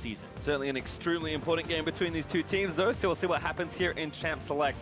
season. Certainly an extremely important game between these two teams, though, so we'll see what happens here in Champ Select.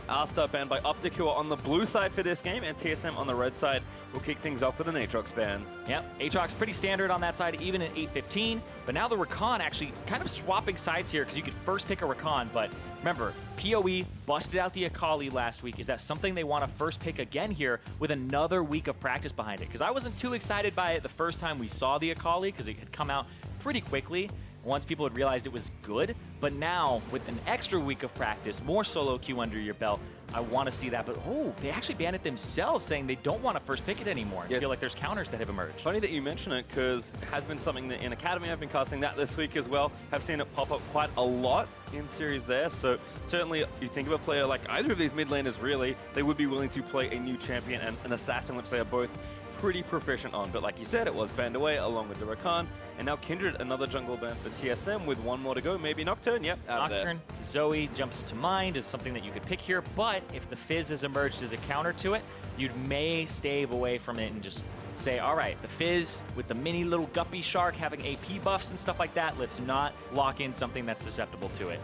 Aarstar banned by OpTic, who are on the blue side for this game, and TSM on the red side will kick things off with an Aatrox ban. Yep, Aatrox pretty standard on that side, even at 8-15, but now the Rakan actually kind of swapping sides here, because you could first pick a Rakan, but remember, PoE busted out the Akali last week. Is that something they want to first pick again here with another week of practice behind it? Because I wasn't too excited by it the first time we saw the Akali, because it had come out pretty quickly once people had realized it was good. But now, with an extra week of practice, more solo queue under your belt, I want to see that. But oh, they actually banned it themselves, saying they don't want to first pick it anymore. I feel like there's counters that have emerged. Funny that you mention it, because it has been something that in Academy I've been casting that this week as well. Have seen it pop up quite a lot in series there. So certainly you think of a player like either of these mid laners really, they would be willing to play a new champion and an assassin, which they are both pretty proficient on. But like you said, it was banned away along with the Rakan. And now Kindred, another jungle ban for TSM with one more to go. Maybe Nocturne, yep, out Nocturne, of there. Zoe jumps to mind as something that you could pick here, but if the Fizz has emerged as a counter to it, you may stave away from it and just say, all right, the Fizz with the mini little guppy shark having AP buffs and stuff like that, let's not lock in something that's susceptible to it.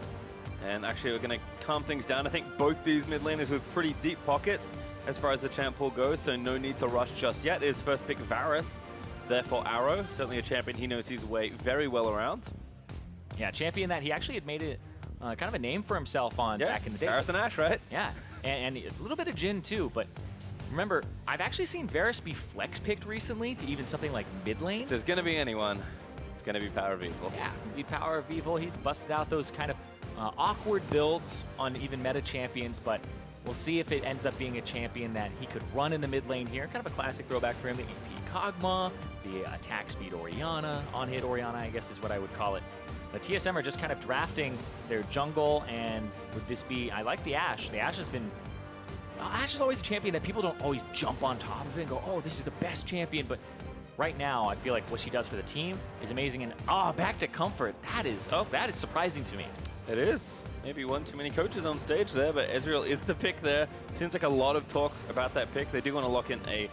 And actually, we're going to calm things down. I think both these mid laners with pretty deep pockets as far as the champ pool goes, so no need to rush just yet. His first pick, Varus, therefore Arrow. Certainly a champion he knows his way very well around. Yeah, champion that he actually had made it kind of a name for himself on back in the day. Varus and Ashe, right? Yeah, and a little bit of Jhin too, but remember, I've actually seen Varus be flex picked recently to even something like mid lane. If there's going to be anyone, it's going to be Power of Evil. Yeah, be Power of Evil. He's busted out those kind of awkward builds on even meta champions, but we'll see if it ends up being a champion that he could run in the mid lane here. Kind of a classic throwback for him, the AP Kog'Maw, the attack speed Orianna, on-hit Orianna, I guess is what I would call it. The TSM are just kind of drafting their jungle, and would this be, I like the Ashe. The Ashe has been, Ashe is always a champion that people don't always jump on top of it and go, oh, this is the best champion, but right now, I feel like what she does for the team is amazing, and back to comfort. That is surprising to me. It is. Maybe one too many coaches on stage there, but Ezreal is the pick there. Seems like a lot of talk about that pick. They do want to lock in a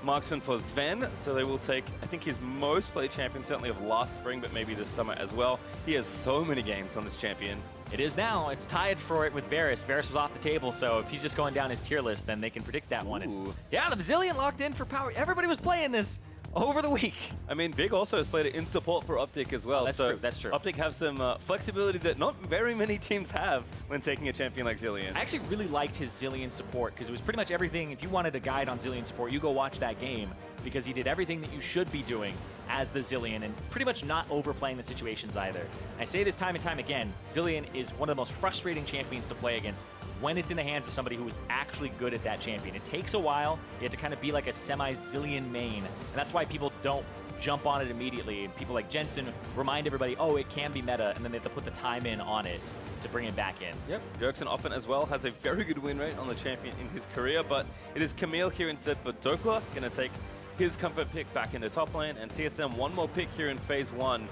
marksman for Sven, so they will take, I think, his most played champion, certainly of last spring, but maybe this summer as well. He has so many games on this champion. It is now. It's tied for it with Varus. Varus was off the table, so if he's just going down his tier list, then they can predict that one. And yeah, the Bazillion locked in for power. Everybody was playing this over the week. I mean, Big also has played it in support for OpTic as well. That's true, that's true. OpTic have some flexibility that not very many teams have when taking a champion like Zilean. I actually really liked his Zilean support, because it was pretty much everything. If you wanted a guide on Zilean support, you go watch that game, because he did everything that you should be doing as the Zilean, and pretty much not overplaying the situations either. I say this time and time again, Zilean is one of the most frustrating champions to play against when it's in the hands of somebody who is actually good at that champion. It takes a while. You have to kind of be like a semi-Zilean main, and that's why people don't jump on it immediately. And people like Jensen remind everybody, oh, it can be meta, and then they have to put the time in on it to bring it back in. Yep, Jerkson often as well has a very good win rate on the champion in his career, but it is Camille here instead for Dokla, going to take his comfort pick back into top lane, and TSM one more pick here in phase 1.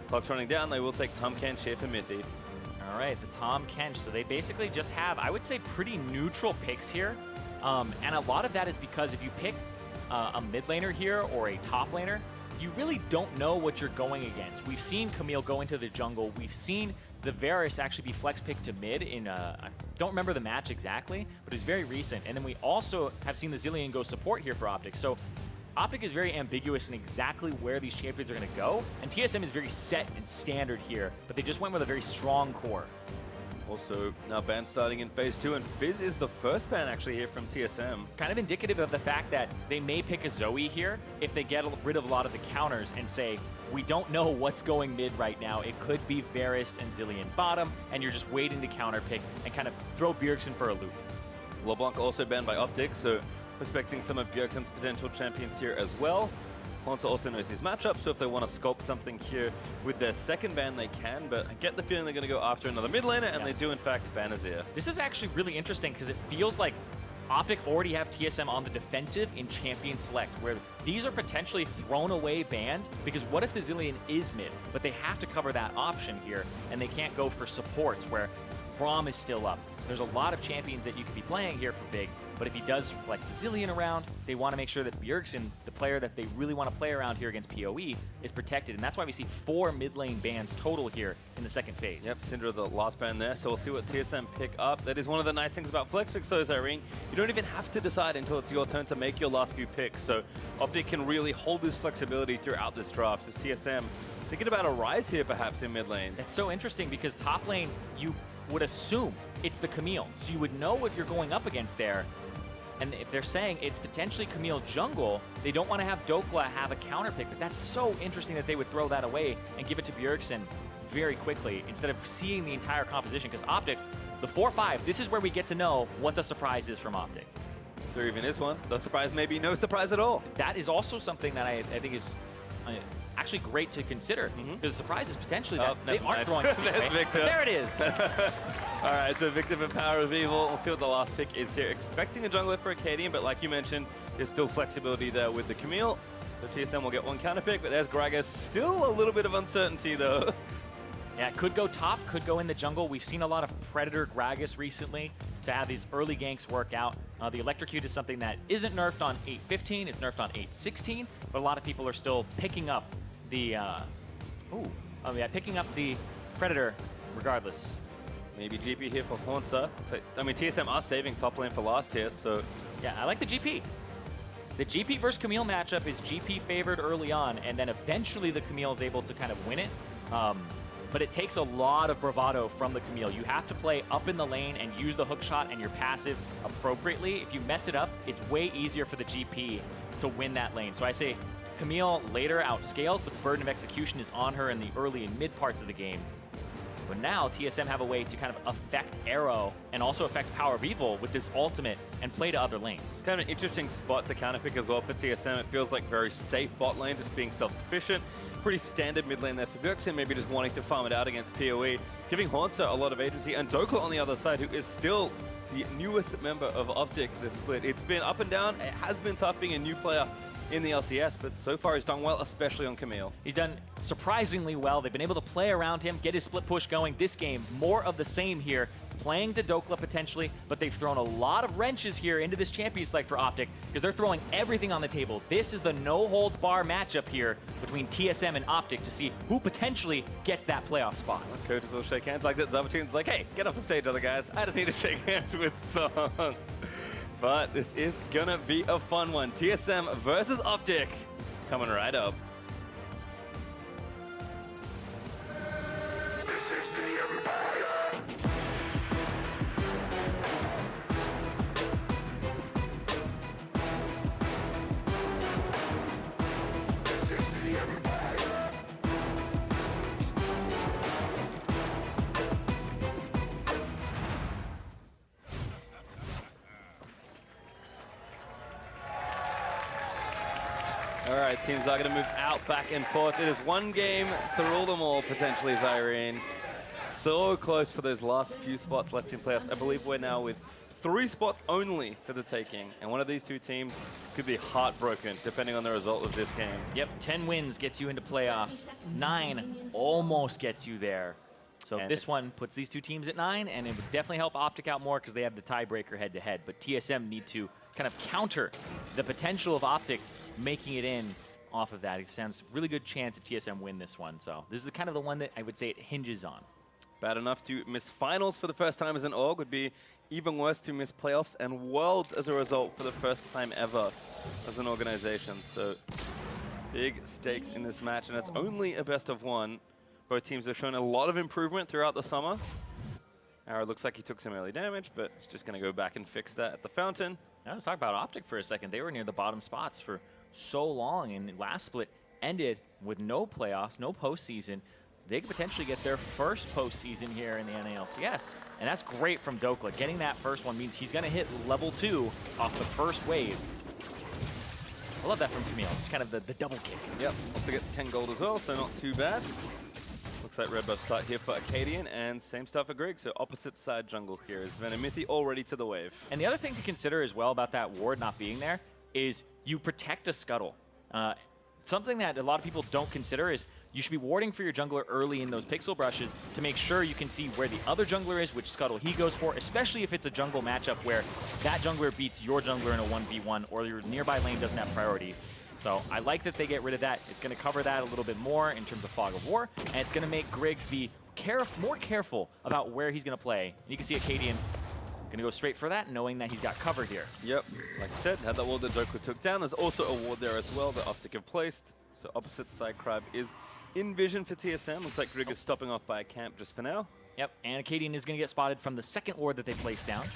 Clock's running down, they will take Tahm Kench here for Mithy. All right, the Tahm Kench. So they basically just have, I would say, pretty neutral picks here. And a lot of that is because if you pick a mid laner here or a top laner, you really don't know what you're going against. We've seen Camille go into the jungle. We've seen the Varus actually be flex picked to mid in, I don't remember the match exactly, but it's very recent. And then we also have seen the Zilean go support here for OpTic. So OpTic is very ambiguous in exactly where these champions are going to go, and TSM is very set and standard here, but they just went with a very strong core. Also, now ban starting in phase 2, and Fizz is the first ban actually here from TSM. Kind of indicative of the fact that they may pick a Zoe here if they get rid of a lot of the counters and say, we don't know what's going mid right now. It could be Varus and Zilean bottom, and you're just waiting to counter pick and kind of throw Bjergsen for a loop. LeBlanc also banned by OpTic, so respecting some of Bjergsen's potential champions here as well. Ponce also knows his matchup, so if they want to sculpt something here with their second ban, they can, but I get the feeling they're going to go after another mid laner, and they do in fact ban Azir. This is actually really interesting because it feels like OpTic already have TSM on the defensive in Champion Select, where these are potentially thrown away bans, because what if the Zilean is mid, but they have to cover that option here, and they can't go for supports where Braum is still up. There's a lot of champions that you could be playing here for Big, but if he does flex the Zillion around, they want to make sure that Bjergsen, the player that they really want to play around here against PoE, is protected. And that's why we see 4 mid lane bans total here in the second phase. Yep, Syndra the last ban there, so we'll see what TSM pick up. That is one of the nice things about flex picks, though, Irene. You don't even have to decide until it's your turn to make your last few picks. So OpTic can really hold his flexibility throughout this draft. As TSM thinking about a rise here, perhaps, in mid lane. It's so interesting because top lane, you would assume it's the Camille. So you would know what you're going up against there. And if they're saying it's potentially Camille jungle, they don't want to have Dokla have a counter pick. But that's so interesting that they would throw that away and give it to Bjergsen very quickly instead of seeing the entire composition. Because OpTic, the 4-5, this is where we get to know what the surprise is from OpTic. If there even is one. The surprise may be no surprise at all. That is also something that I think is actually great to consider. Because the surprise is potentially that they aren't throwing it. There's Victor. There it is. All right, so Victor for Power of Evil. We'll see what the last pick is here. Expecting a jungler for Acadian, but like you mentioned, there's still flexibility there with the Camille. So TSM will get one counter pick, but there's Gragas. Still a little bit of uncertainty, though. Yeah, it could go top, could go in the jungle. We've seen a lot of Predator Gragas recently to have these early ganks work out. The Electrocute is something that isn't nerfed on 8.15, it's nerfed on 8.16, but a lot of people are still picking up the, picking up the Predator regardless. Maybe GP here for Hornsa. So, I mean, TSM are saving top lane for last year, so... Yeah, I like the GP. The GP versus Camille matchup is GP favored early on, and then eventually the Camille is able to kind of win it. But it takes a lot of bravado from the Camille. You have to play up in the lane and use the hook shot and your passive appropriately. If you mess it up, it's way easier for the GP to win that lane. So I say Camille later outscales, but the burden of execution is on her in the early and mid parts of the game. But now TSM have a way to kind of affect Arrow and also affect Power of Evil with this ultimate and play to other lanes. Kind of an interesting spot to counterpick as well for TSM. It feels like very safe bot lane, just being self-sufficient. Pretty standard mid lane there for Bjergsen, maybe just wanting to farm it out against PoE, giving Hornsa a lot of agency. And Dokla on the other side, who is still the newest member of OpTic this split. It's been up and down. It has been tough being a new player in the LCS, but so far he's done well, especially on Camille. He's done surprisingly well. They've been able to play around him, get his split push going. This game, more of the same here, playing to Dokla potentially, but they've thrown a lot of wrenches here into this champion select for OpTic because they're throwing everything on the table. This is the no-holds-bar matchup here between TSM and OpTic to see who potentially gets that playoff spot. Coaches will shake hands like that. Zabatun's like, hey, get off the stage, other guys. I just need to shake hands with Song. But this is gonna be a fun one. TSM versus OpTic coming right up. This is the Empire. This is the Empire. All right, teams are going to move out, back and forth. It is one game to rule them all, potentially, Zyrene. So close for those last few spots left in playoffs. I believe we're now with 3 spots only for the taking. And one of these two teams could be heartbroken, depending on the result of this game. Yep, 10 wins gets you into playoffs. 9 almost gets you there. So And this one puts these two teams at 9, and it would definitely help OpTic out more because they have the tiebreaker head-to-head. But TSM need to kind of counter the potential of OpTic making it in off of that. It sounds really good chance if TSM win this one. So this is kind of the one that I would say it hinges on. Bad enough to miss finals for the first time as an org would be even worse to miss playoffs and worlds as a result for the first time ever as an organization. So big stakes in this match, and it's only a best of 1. Both teams have shown a lot of improvement throughout the summer. Arrow looks like he took some early damage, but he's just going to go back and fix that at the fountain. Now let's talk about OpTic for a second. They were near the bottom spots for so long, and last split ended with no playoffs, no postseason. They could potentially get their first postseason here in the NALCS, and that's great from Dokla. Getting that first one means he's going to hit level 2 off the first wave. I love that from Camille. It's kind of the double kick. Yep, also gets 10 gold as well, so not too bad. Looks like red buff start here for Acadian, and same stuff for Greg, so opposite side jungle here is Venomithi already to the wave. And the other thing to consider as well about that ward not being there is you protect a scuttle. Something that a lot of people don't consider is you should be warding for your jungler early in those pixel brushes to make sure you can see where the other jungler is, which scuttle he goes for, especially if it's a jungle matchup where that jungler beats your jungler in a 1v1 or your nearby lane doesn't have priority. So I like that they get rid of that. It's going to cover that a little bit more in terms of Fog of War, and it's going to make Grig be more careful about where he's going to play. And you can see Acadian going to go straight for that, knowing that he's got cover here. Yep, like you said, had that ward that Joker took down. There's also a ward there as well that OpTic have placed. So opposite side Crab is in vision for TSM. Looks like Grig is stopping off by a camp just for now. Yep, and Acadian is going to get spotted from the second ward that they placed down,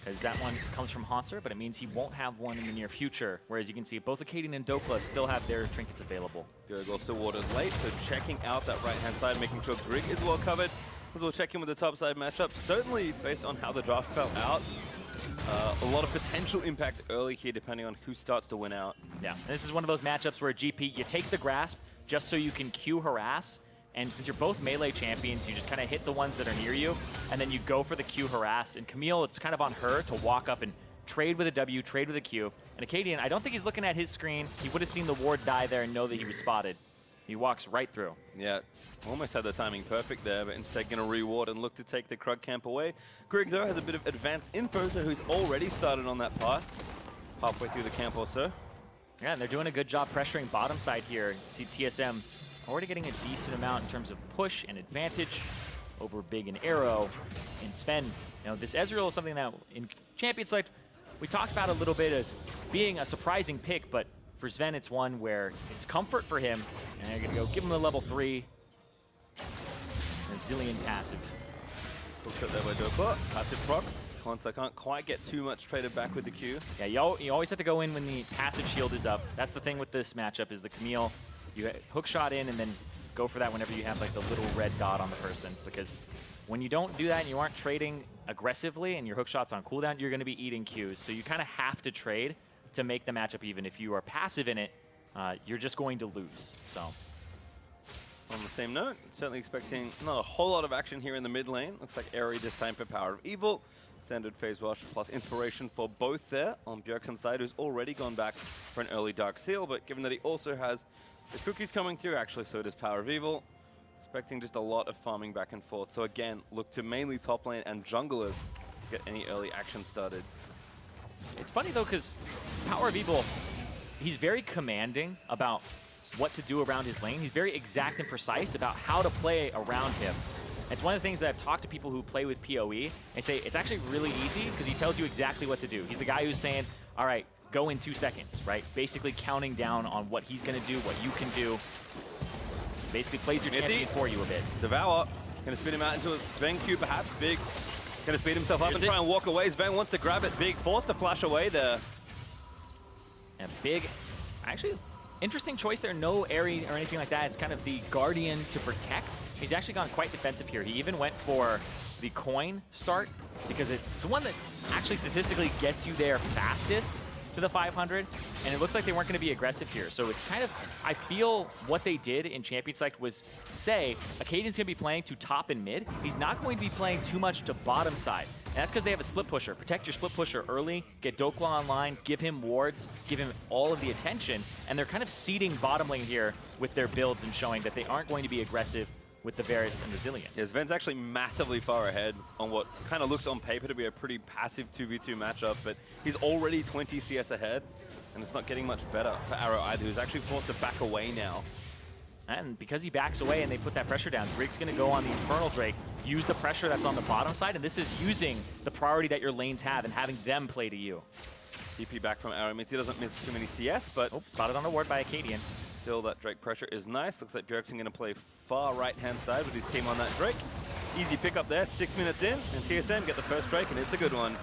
because that one comes from Haunter, but it means he won't have one in the near future. Whereas you can see both Acadian and Dokla still have their trinkets available. Bjerg also warded late, so checking out that right-hand side, making sure Grig is well covered. As we'll check in with the top side matchup. Certainly, based on how the draft fell out, a lot of potential impact early here, depending on who starts to win out. Yeah, and this is one of those matchups where GP, you take the grasp just so you can Q harass, and since you're both melee champions, you just kind of hit the ones that are near you, and then you go for the Q harass. And Camille, it's kind of on her to walk up and trade with a W, trade with a Q. And Acadian, I don't think he's looking at his screen. He would have seen the ward die there and know that he was spotted. He walks right through. Yeah, almost had the timing perfect there, but instead going to reward and look to take the Krug camp away. Grig, though, has a bit of advanced info, so who's already started on that path, halfway through the camp or so. Yeah, and they're doing a good job pressuring bottom side here. You see TSM already getting a decent amount in terms of push and advantage over Big and Arrow. And Sven, you know, this Ezreal is something that in Champion Select we talked about a little bit as being a surprising pick, but for Sven it's one where it's comfort for him. And they're going to go give him a level 3. And Zillion passive. Hooked up there by Dokla. Passive procs. Konsa can't quite get too much traded back with the Q. Yeah, you always have to go in when the passive shield is up. That's the thing with this matchup is the Camille. You hook shot in and then go for that whenever you have like the little red dot on the person. Because when you don't do that and you aren't trading aggressively and your hook shot's on cooldown, you're going to be eating Qs. So you kind of have to trade to make the matchup even. If you are passive in it, you're just going to lose. So. On the same note, certainly expecting not a whole lot of action here in the mid lane. Looks like Airy this time for Power of Evil. Standard Phase Rush plus Inspiration for both there on Bjergsen's side, who's already gone back for an early Dark Seal, but given that he also has the cookies coming through, actually, so does Power of Evil. Expecting just a lot of farming back and forth. So again, look to mainly top lane and junglers to get any early action started. It's funny though, because Power of Evil, he's very commanding about what to do around his lane. He's very exact and precise about how to play around him. It's one of the things that I've talked to people who play with PoE. They say it's actually really easy because he tells you exactly what to do. He's the guy who's saying, all right, go in 2 seconds, right? Basically counting down on what he's going to do, what you can do. Basically plays your champion for you a bit. Devour. Going to spin him out into a Sven Q perhaps. Big. Going to speed himself up and try and walk away. Sven wants to grab it. Big forced to flash away there. And Big, actually, interesting choice there. No Airy or anything like that. It's kind of the Guardian to protect. He's actually gone quite defensive here. He even went for the coin start because it's the one that actually statistically gets you there fastest to the 500, and it looks like they weren't going to be aggressive here. So it's kind of, I feel what they did in Champion Select was say, Acadian's going to be playing to top and mid. He's not going to be playing too much to bottom side. And that's because they have a split pusher. Protect your split pusher early, get Dokla online, give him wards, give him all of the attention, and they're kind of seeding bottom lane here with their builds and showing that they aren't going to be aggressive with the Varus and the Zillion. Yeah, Sven's actually massively far ahead on what kind of looks on paper to be a pretty passive 2v2 matchup, but he's already 20 CS ahead, and it's not getting much better for Arrow either, who's actually forced to back away now. And because he backs away and they put that pressure down, Grig's going to go on the Infernal Drake, use the pressure that's on the bottom side, and this is using the priority that your lanes have and having them play to you. DP back from Arrow means he doesn't miss too many CS, but Spotted on the ward by Acadian. Still, that Drake pressure is nice. Looks like Bjergsen going to play far right-hand side with his team on that Drake. Easy pickup there, 6 minutes in, and TSM get the first Drake, and it's a good one.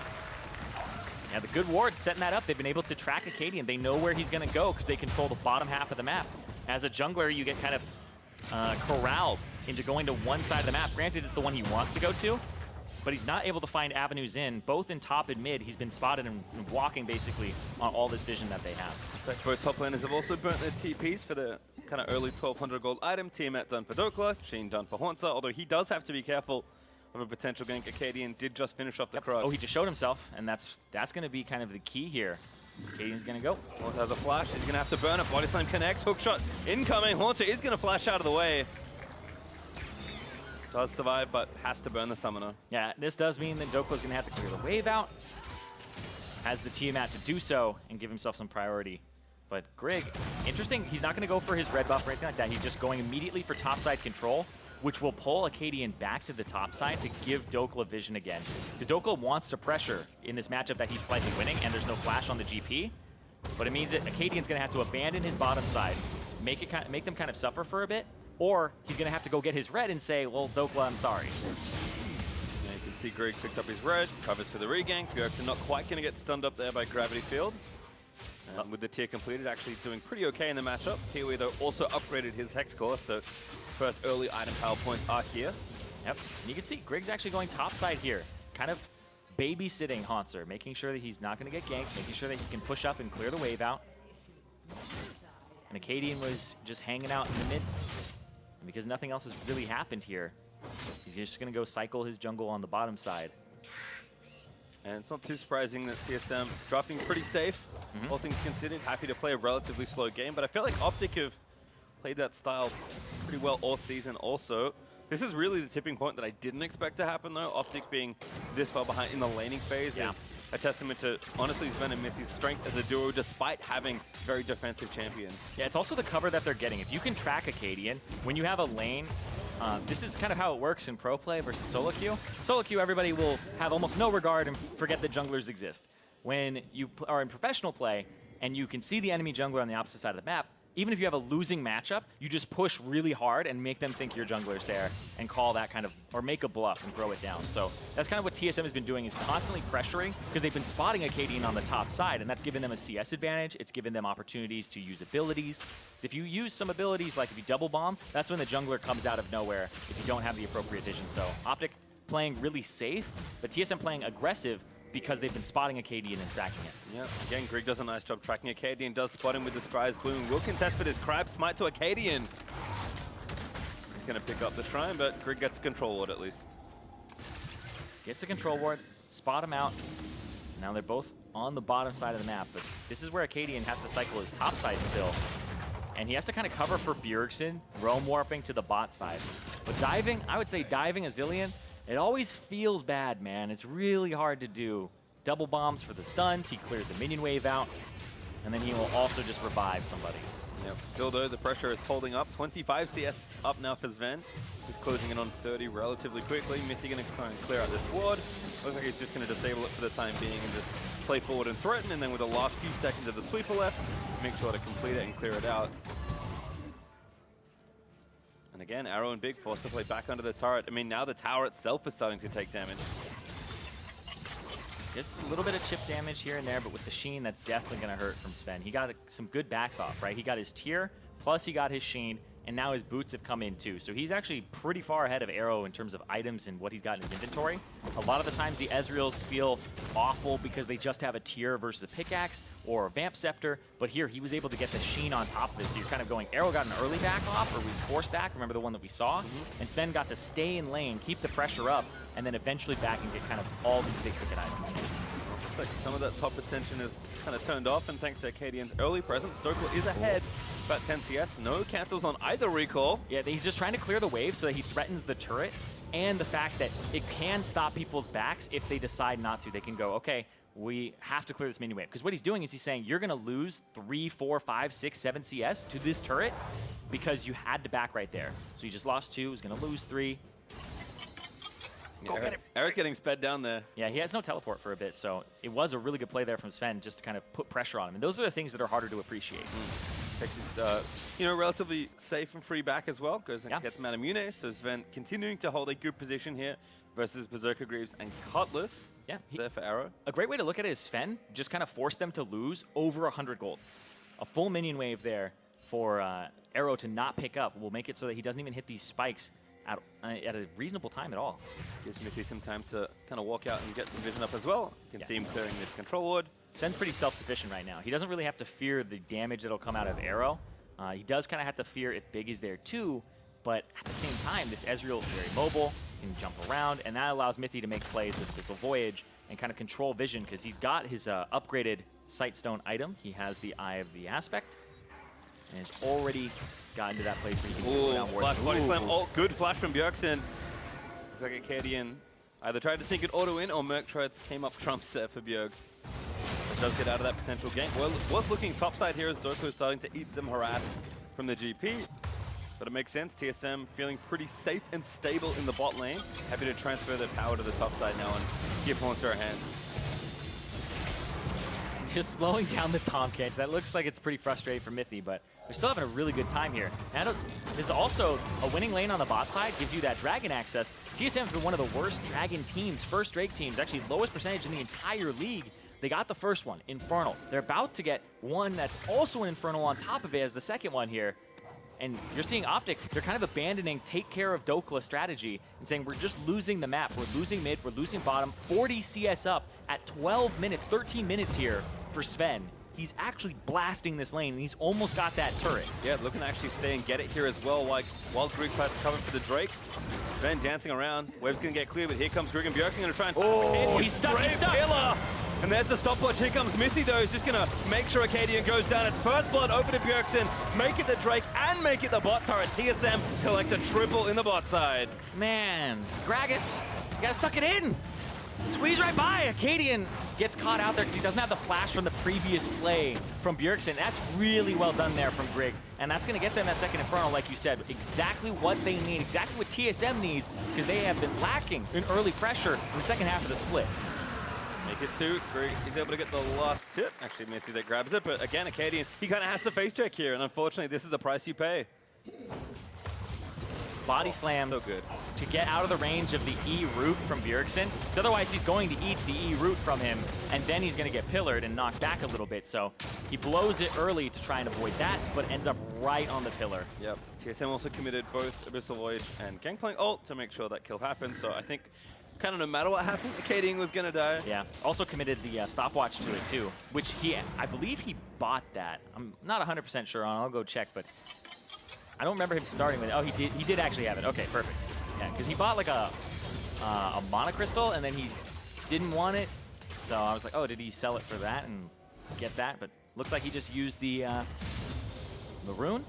Yeah, the good ward setting that up. They've been able to track Acadian. They know where he's going to go because they control the bottom half of the map. As a jungler, you get kind of corralled into going to one side of the map. Granted, it's the one he wants to go to, but he's not able to find avenues in, both in top and mid. He's been spotted and walking basically on all this vision that they have. Both top laners have also burnt their TPs for the kind of early 1200 gold item. Tiamat done for Dokla, Sheen done for Haunter, although he does have to be careful of a potential gank. Acadian did just finish off the Krug. Oh, he just showed himself, and that's going to be kind of the key here. Cadian's gonna go. Haunter has a flash. He's going to have to burn it. Body slam connects. Hook shot incoming. Haunter is going to flash out of the way. Does survive, but has to burn the summoner. Yeah, this does mean that Dokla's gonna have to clear the wave out. Has the Tiamat to do so and give himself some priority. But Grig, interesting, he's not gonna go for his red buff or anything like that. He's just going immediately for topside control, which will pull Acadian back to the top side to give Dokla vision again. Because Dokla wants to pressure in this matchup that he's slightly winning, and there's no flash on the GP. But it means that Acadian's gonna have to abandon his bottom side, make them kind of suffer for a bit, or he's going to have to go get his red and say, well, Dokla, I'm sorry. Yeah, you can see Grig picked up his red, covers for the regank. Bjergsen not quite going to get stunned up there by Gravity Field. With the tier completed, actually doing pretty okay in the matchup. Kiwi, though, also upgraded his Hex Core, so first early item power points are here. Yep, and you can see Grig's actually going topside here, kind of babysitting Haunter, making sure that he's not going to get ganked, making sure that he can push up and clear the wave out. And Acadian was just hanging out in the mid. And because nothing else has really happened here, he's just going to go cycle his jungle on the bottom side. And it's not too surprising that TSM drafting pretty safe, all things considered. Happy to play a relatively slow game, but I feel like OpTic have played that style pretty well all season also. This is really the tipping point that I didn't expect to happen, though. OpTic being this far behind in the laning phase is a testament to, honestly, Sven and Mithy's strength as a duo, despite having very defensive champions. Yeah, it's also the cover that they're getting. If you can track Acadian, when you have a lane, this is kind of how it works in pro play versus solo queue. Solo queue, everybody will have almost no regard and forget that junglers exist. When you are in professional play and you can see the enemy jungler on the opposite side of the map, even if you have a losing matchup, you just push really hard and make them think your jungler's there and call that kind of, or make a bluff and throw it down. So that's kind of what TSM has been doing, is constantly pressuring, because they've been spotting Acadian on the top side, and that's given them a CS advantage. It's given them opportunities to use abilities. So if you use some abilities, like if you double bomb, that's when the jungler comes out of nowhere if you don't have the appropriate vision. So OpTic playing really safe, but TSM playing aggressive, because they've been spotting Acadian and tracking it. Yeah, again, Grig does a nice job tracking Acadian, does spot him with the Scry's Bloom. Will contest with his Crab Smite to Acadian. He's going to pick up the Shrine, but Grig gets a control ward at least. Gets the control ward, spot him out. Now they're both on the bottom side of the map, but this is where Acadian has to cycle his top side still. And he has to kind of cover for Bjergsen, roam warping to the bot side. But diving, I would say diving a Zillion, it always feels bad, man. It's really hard to do. Double bombs for the stuns, he clears the minion wave out, and then he will also just revive somebody. Yep. Still though, the pressure is holding up. 25 CS up now for Sven. He's closing in on 30 relatively quickly. Mithy going to try and clear out this ward. Looks like he's just going to disable it for the time being and just play forward and threaten, and then with the last few seconds of the sweeper left, make sure to complete it and clear it out. And again, Arrow and Big forced to play back under the turret. I mean, now the tower itself is starting to take damage. Just a little bit of chip damage here and there, but with the Sheen, that's definitely going to hurt from Sven. He got some good backs off, right? He got his tier, plus he got his Sheen, and now his boots have come in too. So he's actually pretty far ahead of Arrow in terms of items and what he's got in his inventory. A lot of the times the Ezreals feel awful because they just have a tier versus a pickaxe or a Vamp Scepter, but here he was able to get the Sheen on top of this. So you're kind of going, Arrow got an early back off, or was forced back, remember the one that we saw? And Sven got to stay in lane, keep the pressure up, and then eventually back and get kind of all these big ticket items. Looks like some of that top attention is kind of turned off, and thanks to Acadian's early presence, Dokla is ahead. About 10 CS, no cancels on either recall. Yeah, he's just trying to clear the wave so that he threatens the turret, and the fact that it can stop people's backs if they decide not to. They can go, okay, we have to clear this mini wave. Because what he's doing is he's saying, you're going to lose 3, 4, 5, 6, 7 CS to this turret because you had to back right there. So you just lost 2, he's going to lose 3. Go get him. Eric's getting sped down there. Yeah, he has no teleport for a bit, so it was a really good play there from Sven just to kind of put pressure on him. And those are the things that are harder to appreciate. Texas, relatively safe and free back as well. Goes and gets Manamune, so Sven continuing to hold a good position here versus Berserker Greaves and Cutlass. Yeah, there for Arrow. A great way to look at it is Sven just kind of forced them to lose over 100 gold. A full minion wave there for Arrow to not pick up will make it so that he doesn't even hit these spikes at a reasonable time at all. Gives Mithy some time to kind of walk out and get some vision up as well. You can see him clearing this control ward. Sven's pretty self-sufficient right now. He doesn't really have to fear the damage that'll come out of Arrow. He does kind of have to fear if Big is there too, but at the same time, this Ezreal is very mobile, can jump around, and that allows Mithy to make plays with Abyssal Voyage and kind of control vision because he's got his upgraded Sightstone item. He has the Eye of the Aspect. And has already gotten to that place where he can go down wards. Flash body slam. Oh, good flash from Bjergsen. Looks like Acadian either tried to sneak an auto in or Merc came up trumps there for Bjerg. Does get out of that potential gank. Well, was looking topside here as Doko is starting to eat some harass from the GP. But it makes sense. TSM feeling pretty safe and stable in the bot lane. Happy to transfer their power to the top side now and give Haunter a hand. Just slowing down the Tomcatch. That looks like it's pretty frustrating for Mithy, but we're still having a really good time here. And this is also a winning lane on the bot side, gives you that Dragon access. TSM has been one of the worst Dragon teams, first Drake teams, actually lowest percentage in the entire league. They got the first one, Infernal. They're about to get one that's also an Infernal on top of it as the second one here. And you're seeing OpTic, they're kind of abandoning take care of Dokla strategy and saying we're just losing the map. We're losing mid, we're losing bottom. 40 CS up at 12 minutes, 13 minutes here for Sven. He's actually blasting this lane, and he's almost got that turret. Yeah, looking to actually stay and get it here as well, while Grieg tries to cover for the Drake. Sven dancing around. Wave's going to get clear, but here comes Grieg and Bjergsen going to try and... Oh, he's stuck, he's stuck! Pillar. And there's the stopwatch. Here comes Mithy, though. He's just going to make sure Acadian goes down. It's first blood over to Bjergsen. Make it the Drake and make it the bot turret. TSM collect a triple in the bot side. Man, Gragas, you gotta suck it in. Squeeze right by. Acadian gets caught out there because he doesn't have the flash from the previous play from Bjergsen. That's really well done there from Grieg. And that's going to get them that second Infernal, like you said. Exactly what they need, exactly what TSM needs, because they have been lacking in early pressure in the second half of the split. Make it two. Grieg is able to get the last hit. Actually, Mithy that grabs it. But again, Acadian, he kind of has to face check here. And unfortunately, this is the price you pay. Body slams so good to get out of the range of the E root from Bjergsen. Because otherwise he's going to eat the E root from him, and then he's going to get pillared and knocked back a little bit. So he blows it early to try and avoid that, but ends up right on the pillar. Yep. TSM also committed both Abyssal Voyage and Gangplank ult to make sure that kill happened. So I think kind of no matter what happened, Acadian was going to die. Yeah. Also committed the stopwatch to it too, which I believe he bought that. I'm not 100% sure on. I'll go check, but I don't remember him starting with it. Oh, he did actually have it. Okay, perfect. Yeah, because he bought like a monocrystal, and then he didn't want it. So I was like, oh, did he sell it for that and get that? But looks like he just used the rune.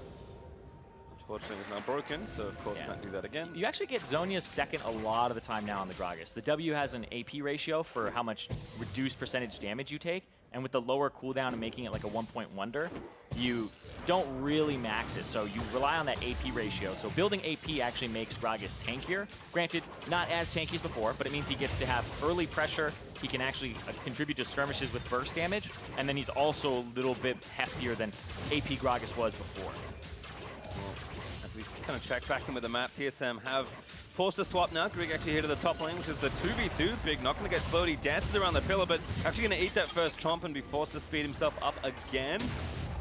Unfortunately, it's now broken, so of course can't do that again. You actually get Zhonya's second a lot of the time now on the Gragas. The W has an AP ratio for how much reduced percentage damage you take, and with the lower cooldown and making it like a 1-point wonder, you don't really max it, so you rely on that AP ratio. So building AP actually makes Gragas tankier. Granted, not as tanky as before, but it means he gets to have early pressure. He can actually contribute to skirmishes with burst damage, and then he's also a little bit heftier than AP Gragas was before. As we kind of check back in with the map, TSM have forced a swap now. Grieg actually here to the top lane, which is the 2v2. Big not going to get slowed. He dances around the pillar, but actually going to eat that first chomp and be forced to speed himself up again.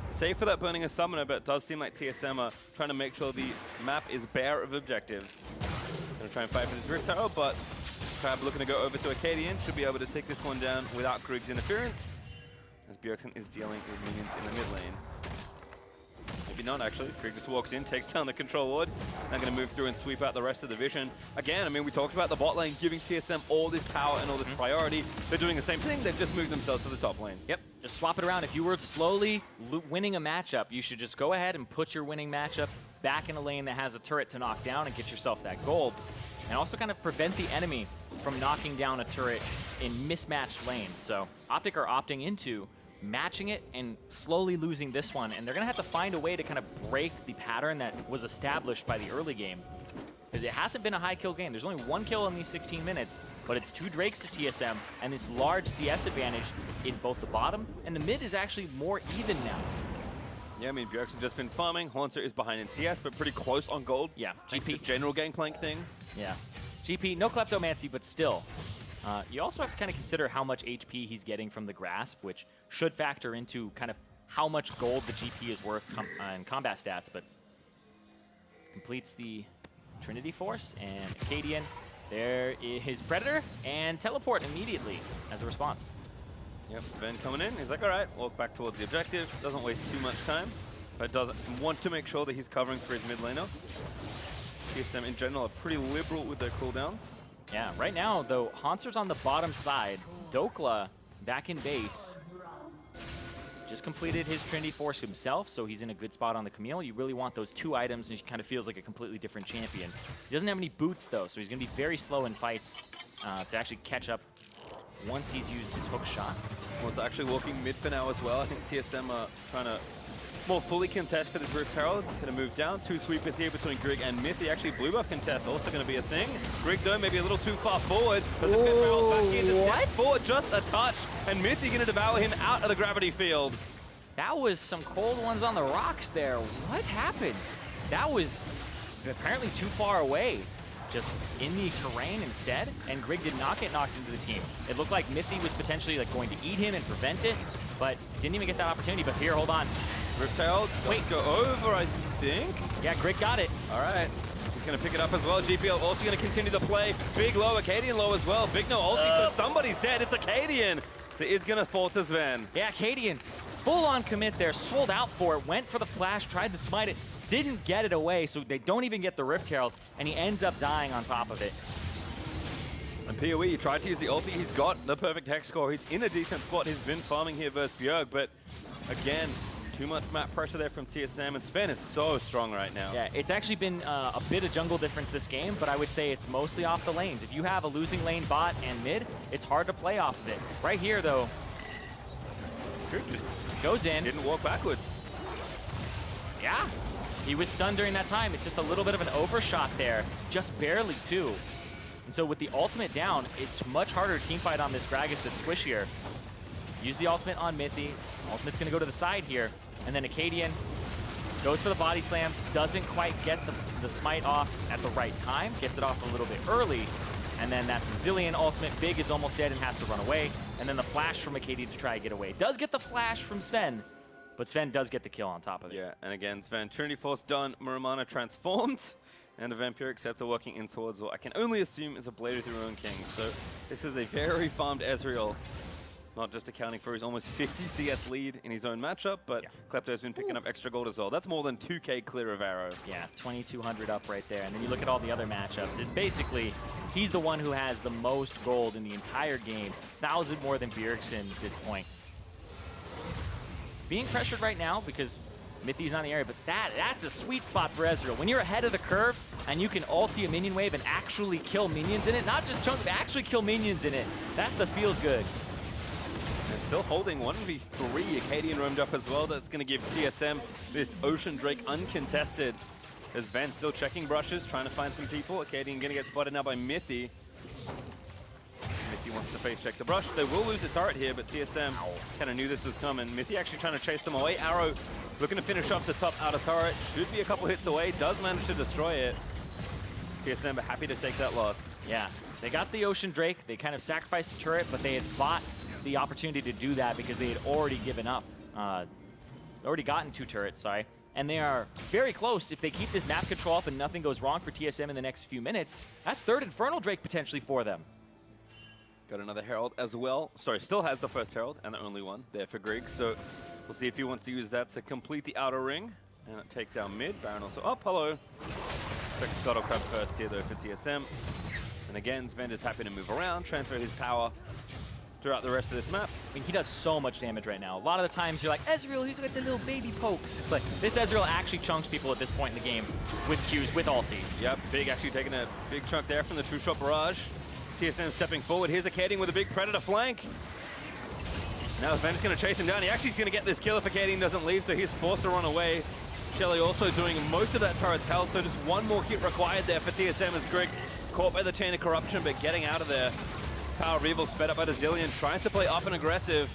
Safe for that burning a summoner, but it does seem like TSM are trying to make sure the map is bare of objectives. Going to try and fight for this Rift Tower, but Crab looking to go over to Acadian. Should be able to take this one down without Grieg's interference, as Bjergsen is dealing with minions in the mid lane. Maybe not, actually. Grieg just walks in, takes down the control ward. Now going to move through and sweep out the rest of the vision. Again, I mean, we talked about the bot lane giving TSM all this power and all this priority. They're doing the same thing. They've just moved themselves to the top lane. Yep, just swap it around. If you were slowly winning a matchup, you should just go ahead and put your winning matchup back in a lane that has a turret to knock down and get yourself that gold. And also kind of prevent the enemy from knocking down a turret in mismatched lanes. So OpTic are opting into matching it and slowly losing this one, and they're going to have to find a way to kind of break the pattern that was established by the early game. Because it hasn't been a high kill game. There's only one kill in these 16 minutes, but it's 2 Drakes to TSM, and this large CS advantage in both the bottom, and the mid is actually more even now. Yeah, I mean, Bjergsen just been farming. Haunter is behind in CS, but pretty close on gold. Yeah, GP. General Gangplank things. Yeah. GP, no Kleptomancy, but still. You also have to kind of consider how much HP he's getting from the Grasp, which should factor into kind of how much gold the GP is worth in combat stats, but completes the Trinity Force, and Acadian, there is his Predator, and teleport immediately as a response. Yep, Sven coming in. He's like, all right, walk back towards the objective. Doesn't waste too much time, but doesn't want to make sure that he's covering for his mid laner. TSM in general are pretty liberal with their cooldowns. Yeah, right now, though, Haunter's on the bottom side. Dokla back in base. just completed his Trinity Force himself, so he's in a good spot on the Camille. You really want those 2 items, and he kind of feels like a completely different champion. He doesn't have any boots, though, so he's going to be very slow in fights to actually catch up once he's used his hook shot. Well, it's actually walking mid for now as well. I think TSM are trying to more fully contest for this Rift Herald. Going to move down. 2 sweepers here between Grig and Mythy. Actually, blue buff contest also going to be a thing. Grig, though, maybe a little too far forward. But the Rift Herald back in to step forward just a touch. And Mythy going to devour him out of the gravity field. That was some cold ones on the rocks there. What happened? That was apparently too far away. Just in the terrain instead, and Grig did not get knocked into the team. It looked like Mythy was potentially like going to eat him and prevent it, but didn't even get that opportunity. But here, hold on. Rift Herald, wait, go over, I think. Yeah, Grig got it. All right. He's going to pick it up as well. GPL also going to continue the play. Big low, Acadian low as well. Big no ulti, but somebody's dead. It's Acadian that is going to fall to Sven. Yeah, Acadian, full-on commit there, sold out for it, went for the flash, tried to smite it, didn't get it away, so they don't even get the Rift Herald, and he ends up dying on top of it. And PoE, he tried to use the ulti. He's got the perfect hex score. He's in a decent spot. He's been farming here versus Bjerg, but again, too much map pressure there from TSM, and Sven is so strong right now. Yeah, it's actually been a bit of jungle difference this game, but I would say it's mostly off the lanes. If you have a losing lane bot and mid, it's hard to play off of it. Right here, though, Just goes in. didn't walk backwards. Yeah, he was stunned during that time. It's just a little bit of an overshot there, just barely too. And so with the ultimate down, it's much harder to team fight on this Gragas that's squishier. Use the ultimate on Mythy. Ultimate's gonna go to the side here. And then Acadian goes for the body slam, doesn't quite get the smite off at the right time, gets it off a little bit early. And then that's the Zillion ultimate. Big is almost dead and has to run away. And then the flash from Acadian to try to get away. Does get the flash from Sven, but Sven does get the kill on top of it. Yeah, and again, Sven, Trinity Force done, Muramana transformed, and a Vampiric Scepter working in towards what I can only assume is a Blade of the Ruined King. So this is a very farmed Ezreal, not just accounting for his almost 50 CS lead in his own matchup, but yeah. Klepto's been picking up extra gold as well. That's more than 2K clear of Arrow. Yeah, 2,200 up right there. And then you look at all the other matchups. It's basically, he's the one who has the most gold in the entire game. 1,000 more than Bjergsen at this point. Being pressured right now because Mythy's not in the area, but that's a sweet spot for Ezreal. When you're ahead of the curve and you can ulti a minion wave and actually kill minions in it, not just chunks, but actually kill minions in it, that's the feels good. And still holding 1v3, Acadian roamed up as well. That's going to give TSM this Ocean Drake uncontested. As Sven still checking brushes, trying to find some people. Acadian going to get spotted now by Mythy. Mythy wants to face check the brush. They will lose the turret here, but TSM kind of knew this was coming. Mythy actually trying to chase them away. Arrow looking to finish off the top outer turret. Should be a couple hits away. Does manage to destroy it. TSM are happy to take that loss. Yeah, they got the Ocean Drake. They kind of sacrificed the turret, but they had bought the opportunity to do that because they had already given up. Already gotten 2 turrets, sorry. And they are very close. If they keep this map control up and nothing goes wrong for TSM in the next few minutes, that's 3rd Infernal Drake potentially for them. Got another Herald as well. Sorry, still has the first Herald and the only one there for Grig. So we'll see if he wants to use that to complete the outer ring and take down mid. Baron also up. Hello. Looks like Scuttle Crab first here though for TSM. And again, Sven is happy to move around, transfer his power throughout the rest of this map. I mean, he does so much damage right now. A lot of the times you're like, Ezreal, he's got the little baby pokes. It's like, this Ezreal actually chunks people at this point in the game with Qs, with ulti. Yep, Big actually taking a big chunk there from the True Shot Barrage. TSM stepping forward. Here's Acadian with a big Predator flank. Now Sven is going to chase him down. He actually is going to get this kill if Acadian doesn't leave, so he's forced to run away. Shelly also doing most of that turret's health, so just one more hit required there for TSM as Grig caught by the Chain of Corruption, but getting out of there. Power of Evil sped up by the Zillion, trying to play up and aggressive.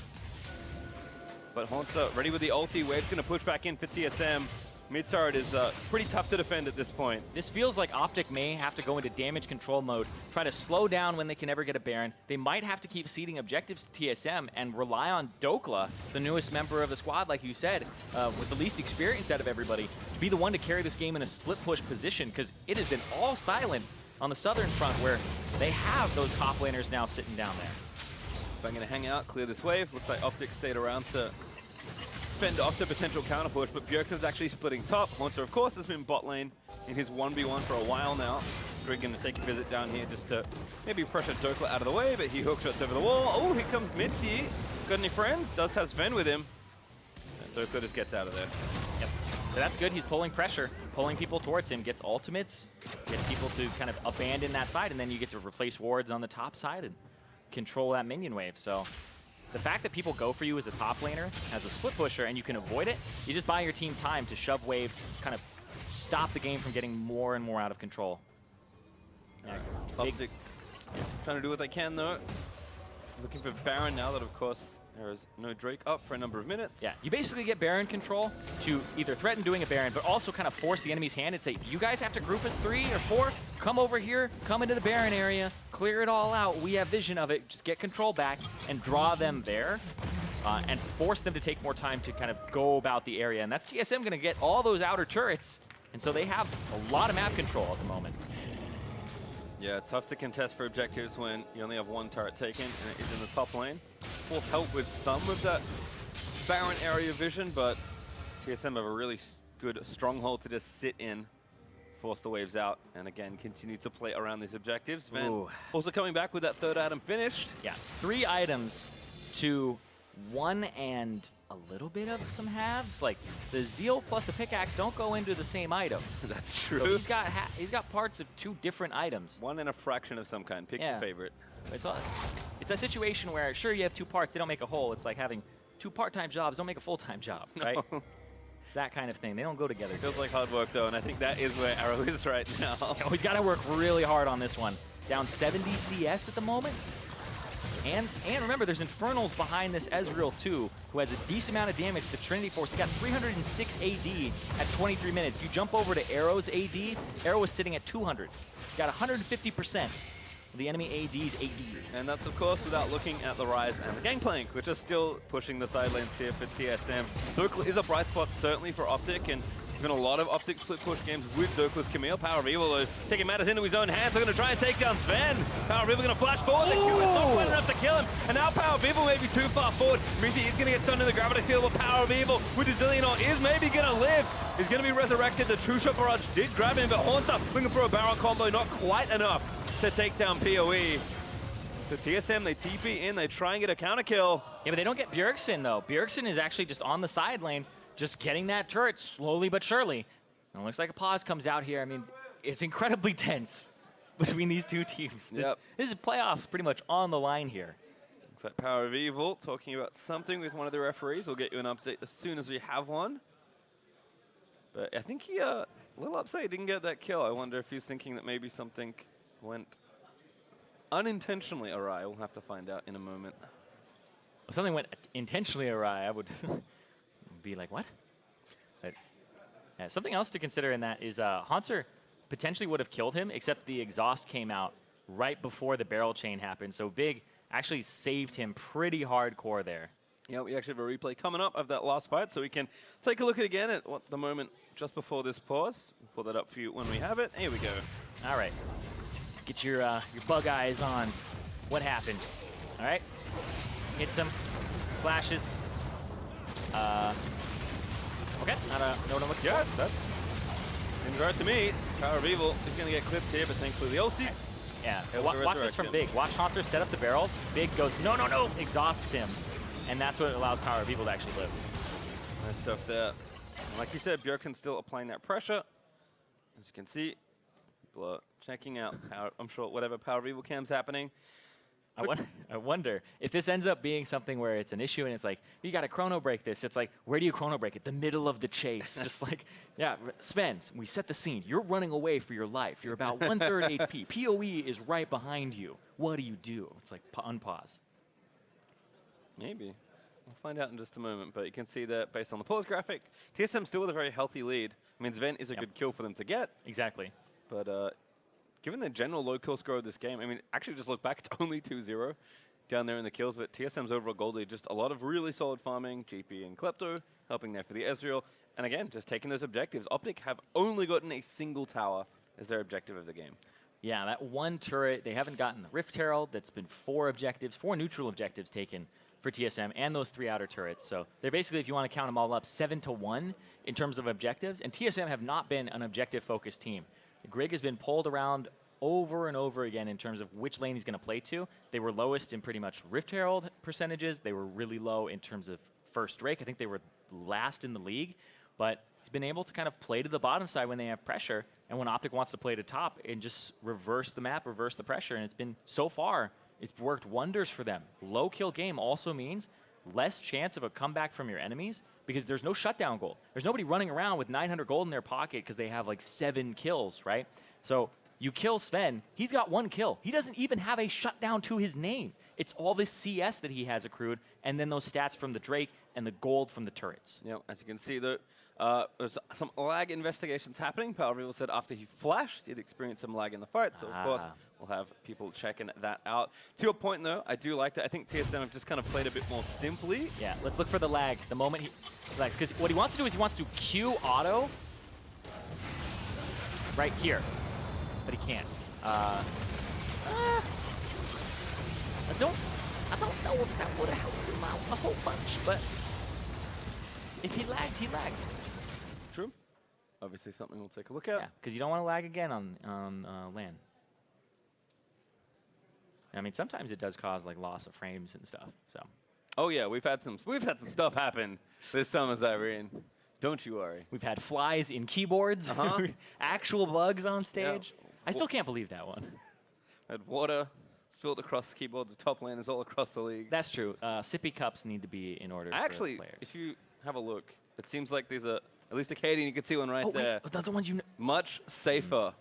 But Haunter ready with the ulti. Wave's going to push back in for TSM. Mid turret is pretty tough to defend at this point. This feels like OpTic may have to go into damage control mode, try to slow down when they can never get a Baron. They might have to keep seeding objectives to TSM and rely on Dokla, the newest member of the squad, like you said, with the least experience out of everybody, to be the one to carry this game in a split push position, because it has been all silent on the southern front where they have those top laners now sitting down there. So I'm going to hang out, clear this wave. Looks like OpTic stayed around to fend off the potential counter push, but Bjergsen's actually splitting top. Haunter, of course, has been bot lane in his 1v1 for a while now. Grig going to take a visit down here just to maybe pressure Dokla out of the way, but he hookshots over the wall. Oh, here comes Mythy. Got any friends? Does have Sven with him. Zerkler just gets out of there. Yep. So that's good. He's pulling pressure, pulling people towards him, gets ultimates, gets people to kind of abandon that side, and then you get to replace wards on the top side and control that minion wave. So the fact that people go for you as a top laner, as a split pusher, and you can avoid it, you just buy your team time to shove waves, kind of stop the game from getting more and more out of control. Yeah, OpTic trying to do what they can, though. Looking for Baron now that, of course, there is no Drake up for a number of minutes. Yeah, you basically get Baron control to either threaten doing a Baron, but also kind of force the enemy's hand and say, you guys have to group as 3 or 4, come over here, come into the Baron area, clear it all out, we have vision of it, just get control back and draw them there. And force them to take more time to kind of go about the area. And that's TSM going to get all those outer turrets, and so they have a lot of map control at the moment. Yeah, tough to contest for objectives when you only have one turret taken and it is in the top lane. Will help with some of that Baron area vision, but TSM have a really good stronghold to just sit in, force the waves out, and again, continue to play around these objectives. Van also coming back with that third item finished. Yeah, 3 items to 1 and a little bit of some halves. Like, the Zeal plus the pickaxe don't go into the same item. That's true. So he's got parts of 2 different items. One and a fraction of some kind. Pick your favorite. So it's a situation where, sure, you have 2 parts, they don't make a whole. It's like having 2 part-time jobs don't make a full-time job, right? No. That kind of thing. They don't go together. Feels like hard work, though, and I think that is where Arrow is right now. Oh, he's got to work really hard on this one. Down 70 CS at the moment. And remember, there's Infernals behind this Ezreal, too, who has a decent amount of damage. The Trinity Force, he got 306 AD at 23 minutes. You jump over to Arrow's AD, Arrow is sitting at 200. He got 150% of the enemy AD's AD. And that's, of course, without looking at the Rise and the Gangplank, which are still pushing the side lanes here for TSM. Zerkler is a bright spot, certainly, for OpTic, and there's been a lot of OpTic split push games with Zerkler's Camille. Power of Evil, though, taking matters into his own hands. They're going to try and take down Sven. Power of Evil going to flash forward. It's not quite enough to kill him. And now Power of Evil may be too far forward. Means he is going to get stunned in the gravity field, but Power of Evil with his Zillion is maybe going to live. He's going to be resurrected. The True Shot Barrage did grab him, but Haunter looking for a barrel combo, not quite enough to take down PoE. So TSM, they TP in, they try and get a counter kill. Yeah, but they don't get Bjergsen, though. Bjergsen is actually just on the side lane, just getting that turret slowly but surely. And it looks like a pause comes out here. I mean, it's incredibly tense between these 2 teams. This is playoffs pretty much on the line here. Looks like Power of Evil talking about something with one of the referees. We'll get you an update as soon as we have one. But I think he, a little upset he didn't get that kill. I wonder if he's thinking that maybe something went unintentionally awry. We'll have to find out in a moment. If something went intentionally awry, I would be like, what? But, something else to consider in that is Haunter potentially would have killed him, except the exhaust came out right before the barrel chain happened. So Big actually saved him pretty hardcore there. Yeah, we actually have a replay coming up of that last fight, so we can take a look at again at the moment just before this pause. We'll pull that up for you when we have it. Here we go. All right. Get your bug eyes on what happened. All right. Hits him. Flashes. Okay. I don't know what I'm looking Yeah, for. that seems right to me. Power of Evil is going to get clipped here, but thankfully the ulti. Yeah. Watch this from Big. Watch Haunter set up the barrels. Big goes, no, no, no. Exhausts him. And that's what allows Power of Evil to actually live. Nice stuff there. And like you said, Bjergsen's still applying that pressure. As you can see, people are checking out, I'm sure, whatever Power of Evil cam's happening. I wonder if this ends up being something where it's an issue and it's like, you got to chrono break this. It's like, where do you chrono break it? The middle of the chase. Just like, yeah, Sven, we set the scene. You're running away for your life. You're about 1/3 HP. PoE is right behind you. What do? It's like, unpause. Maybe. We'll find out in just a moment, but you can see that based on the pause graphic, TSM still with a very healthy lead. I mean, Sven is a good kill for them to get. Exactly. But given the general low kill score of this game, I mean, actually just look back, it's only 2-0 down there in the kills, but TSM's overall gold lead, just a lot of really solid farming, GP and Klepto helping there for the Ezreal. And again, just taking those objectives. OpTic have only gotten a single tower as their objective of the game. Yeah, that one turret, they haven't gotten the Rift Herald. That's been 4 neutral objectives taken for TSM, and those 3 outer turrets. So they're basically, if you want to count them all up, 7-1 in terms of objectives. And TSM have not been an objective-focused team. Grig has been pulled around over and over again in terms of which lane he's going to play to. They were lowest in pretty much Rift Herald percentages. They were really low in terms of first Drake. I think they were last in the league, but he's been able to kind of play to the bottom side when they have pressure, and when OpTic wants to play to top and just reverse the map, reverse the pressure, and it's been, so far, it's worked wonders for them. Low kill game also means less chance of a comeback from your enemies because there's no shutdown gold. There's nobody running around with 900 gold in their pocket because they have like 7 kills, right? So you kill Sven, he's got 1 kill. He doesn't even have a shutdown to his name. It's all this CS that he has accrued, and then those stats from the Drake and the gold from the turrets. Yeah, as you can see, there's some lag investigations happening. Power People said after he flashed, he'd experienced some lag in the fight, so of course we'll have people checking that out. To your point, though, I do like that. I think TSM have just kind of played a bit more simply. Yeah, let's look for the lag the moment he lags, because what he wants to do is he wants to Q auto right here, but he can't. I don't know if that would have helped him out a whole bunch, but if he lagged, he lagged. True. Obviously something we'll take a look at. Yeah, because you don't want to lag again on LAN. I mean, sometimes it does cause like loss of frames and stuff. So. Oh yeah, we've had some stuff happen this summer, Irene. Don't you worry. We've had flies in keyboards, actual bugs on stage. Yeah. I still can't believe that one. Had water spilled across keyboards of top laners all across the league. That's true. Sippy cups need to be in order Actually, for players. If you have a look, it seems like there's at least a Cadian. You can see one right there. Wait, those are the ones you much safer.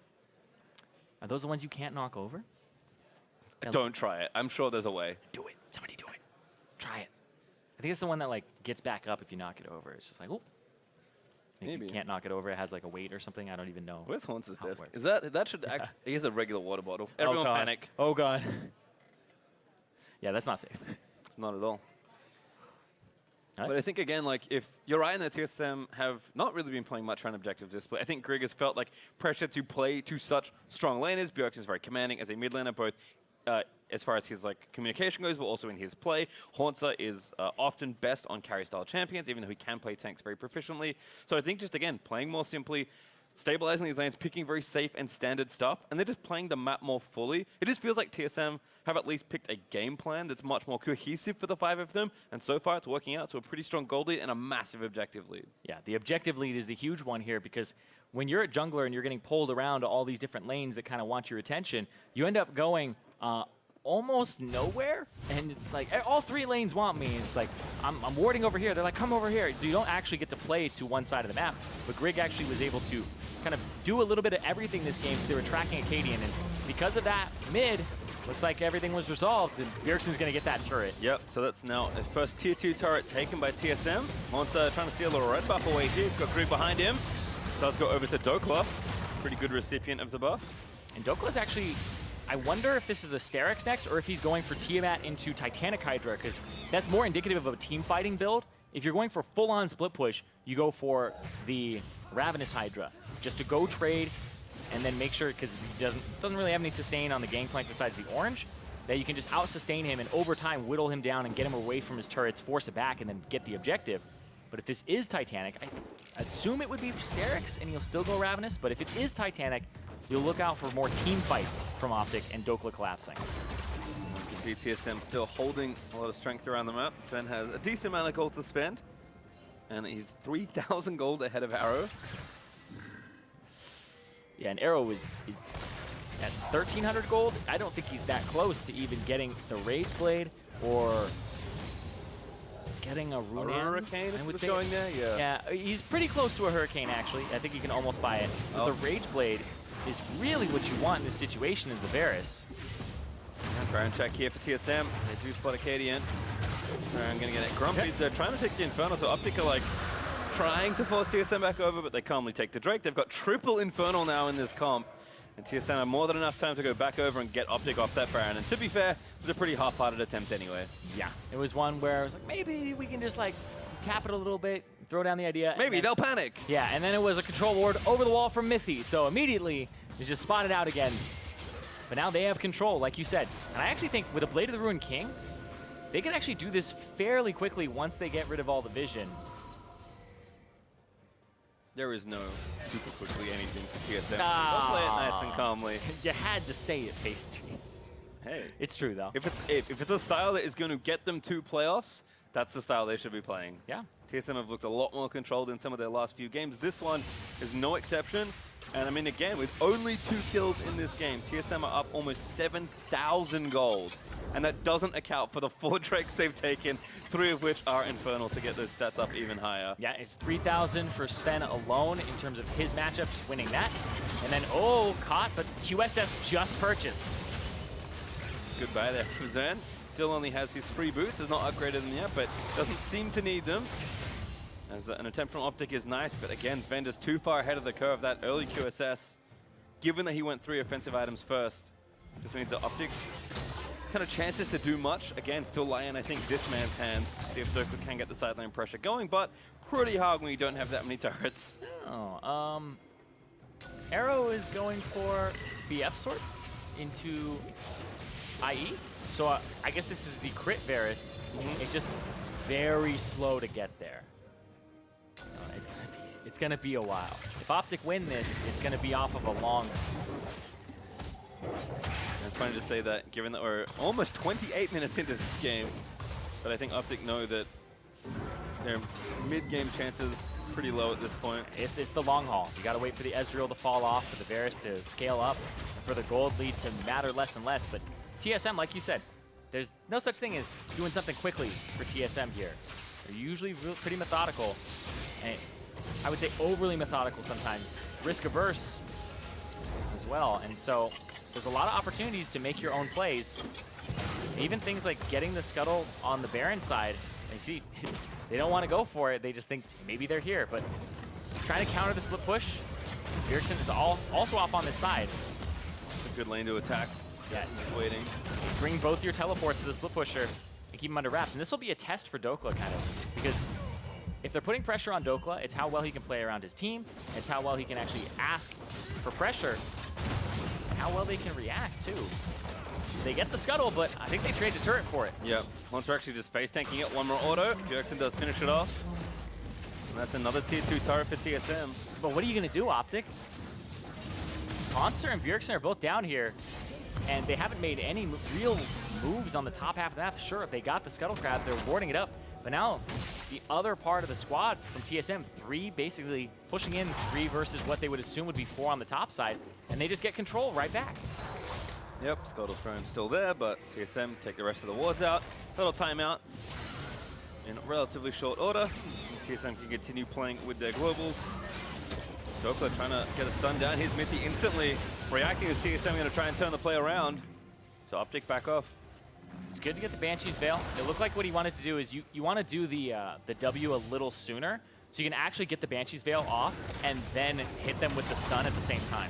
Are those the ones you can't knock over? Don't try it. I'm sure there's a way. Do it. Somebody do it. Try it. I think it's the one that like gets back up if you knock it over. It's just like, oh. Maybe. You can't knock it over. It has like a weight or something. I don't even know. Where's Haunce's desk? Is that should act? He has a regular water bottle. Everyone panic. Oh god. Yeah, that's not safe. It's not at all. But I think again, like if you're right in that TSM have not really been playing much around objectives this play. I think Greg has felt like pressure to play to such strong laners. Bjork is very commanding as a mid laner, both as far as his like communication goes, but also in his play. Hauncer is often best on carry style champions, even though he can play tanks very proficiently. So I think just again playing more simply, stabilizing these lanes, picking very safe and standard stuff, and they're just playing the map more fully. It just feels like TSM have at least picked a game plan that's much more cohesive for the 5 of them, and so far it's working out to a pretty strong gold lead and a massive objective lead. Yeah, the objective lead is the huge one here, because when you're a jungler and you're getting pulled around to all these different lanes that kind of want your attention, you end up going almost nowhere, and it's like all 3 lanes want me. It's like I'm warding over here. They're like, come over here. So you don't actually get to play to one side of the map. But Grig actually was able to kind of do a little bit of everything this game because they were tracking Acadian, and because of that, mid looks like everything was resolved, and Bjergsen's going to get that turret. Yep, so that's now the first tier 2 turret taken by TSM. Monster trying to steal a little red buff away here. He's got Grig behind him. Does go over to Dokla. Pretty good recipient of the buff. And Dokla's actually, I wonder if this is a Sterak's next or if he's going for Tiamat into Titanic Hydra, because that's more indicative of a team fighting build. If you're going for full-on split push, you go for the Ravenous Hydra, just to go trade and then make sure, because he doesn't really have any sustain on the gangplank besides the orange, that you can just out-sustain him and over time whittle him down and get him away from his turrets, force it back, and then get the objective. But if this is Titanic, I assume it would be Sterak's and he'll still go Ravenous, but if it is Titanic, you'll look out for more team fights from OpTic and Dokla collapsing. You can see TSM still holding a lot of strength around the map. Sven has a decent amount of gold to spend, and he's 3,000 gold ahead of Arrow. Yeah, and Arrow is at 1,300 gold. I don't think he's that close to even getting the Rage Blade or getting a Rune Hurricane. I would say going there. Yeah, he's pretty close to a Hurricane actually. I think you can almost buy it. But the Rage Blade is really what you want in this situation is the Varus. Baron check here for TSM. They do spot Acadian. I'm gonna get it. Grumpy. They're trying to take the Infernal, so OpTic are like trying to force TSM back over, but they calmly take the Drake. They've got triple Infernal now in this comp, and TSM have more than enough time to go back over and get OpTic off that Baron. And to be fair, it was a pretty half-hearted attempt anyway. Yeah, it was one where I was like, maybe we can just like tap it a little bit, throw down the idea. Maybe they'll panic. Yeah, and then it was a control ward over the wall from Mithy, so immediately it was just spotted out again. But now they have control, like you said. And I actually think with a Blade of the Ruined King, they can actually do this fairly quickly once they get rid of all the vision. There is no super quickly anything for TSM. They'll play it nice and calmly. You had to say it, Pasty. Hey. It's true, though. If it's a style that is going to get them to playoffs, That's the style they should be playing. Yeah. TSM have looked a lot more controlled in some of their last few games. This one is no exception. And I mean, again, with only 2 kills in this game, TSM are up almost 7,000 gold. And that doesn't account for the 4 drakes they've taken, 3 of which are Infernal to get those stats up even higher. Yeah, it's 3,000 for Sven alone in terms of his matchups, winning that. And then, oh, caught, but QSS just purchased. Goodbye there for Zen. Still only has his free boots, has not upgraded them yet, but doesn't seem to need them. As an attempt from OpTic is nice, but again, Sven just too far ahead of the curve. That early QSS, given that he went 3 offensive items first, just means that OpTic's kind of chances to do much, again, still lie in, I think, this man's hands. See if Circle can get the sideline pressure going, but pretty hard when you don't have that many turrets. Oh, Arrow is going for BF sort into IE. So I guess this is the crit Varus. It's just very slow to get there. It's gonna be a while. If OpTic win this, it's gonna be off of a long. It's funny to say that, given that we're almost 28 minutes into this game, but I think OpTic know that their mid-game chances pretty low at this point. It's the long haul. You gotta wait for the Ezreal to fall off, for the Varus to scale up, and for the gold lead to matter less and less. But TSM, like you said, there's no such thing as doing something quickly for TSM here. They're usually pretty methodical, and I would say overly methodical sometimes, risk averse as well. And so there's a lot of opportunities to make your own plays. Even things like getting the scuttle on the Baron side, they see they don't want to go for it. They just think maybe they're here. But trying to counter the split push, Bjergsen is also off on this side. It's a good lane to attack. Yeah, he's waiting. Bring both your teleports to the split pusher and keep him under wraps. And this will be a test for Dokla, kind of, because if they're putting pressure on Dokla, it's how well he can play around his team. It's how well he can actually ask for pressure. How well they can react, too. They get the scuttle, but I think they trade the turret for it. Yep. Monster actually just face tanking it. One more auto. Bjergsen does finish it off. And that's another tier 2 turret for TSM. But what are you going to do, OpTic? Monster and Bjergsen are both down here, and they haven't made any real moves on the top half of the map. Sure, they got the scuttle crab. They're warding it up. But now the other part of the squad from TSM, 3 basically pushing in 3 versus what they would assume would be 4 on the top side, and they just get control right back. Yep, Scuttle Throne still there, but TSM take the rest of the wards out. Little timeout in relatively short order. TSM can continue playing with their globals. Dokla trying to get a stun down. Here's Mithy instantly reacting as TSM going to try and turn the play around. So OpTic back off. It's good to get the Banshee's Veil. It looked like what he wanted to do is you want to do the W a little sooner, so you can actually get the Banshee's Veil off and then hit them with the stun at the same time.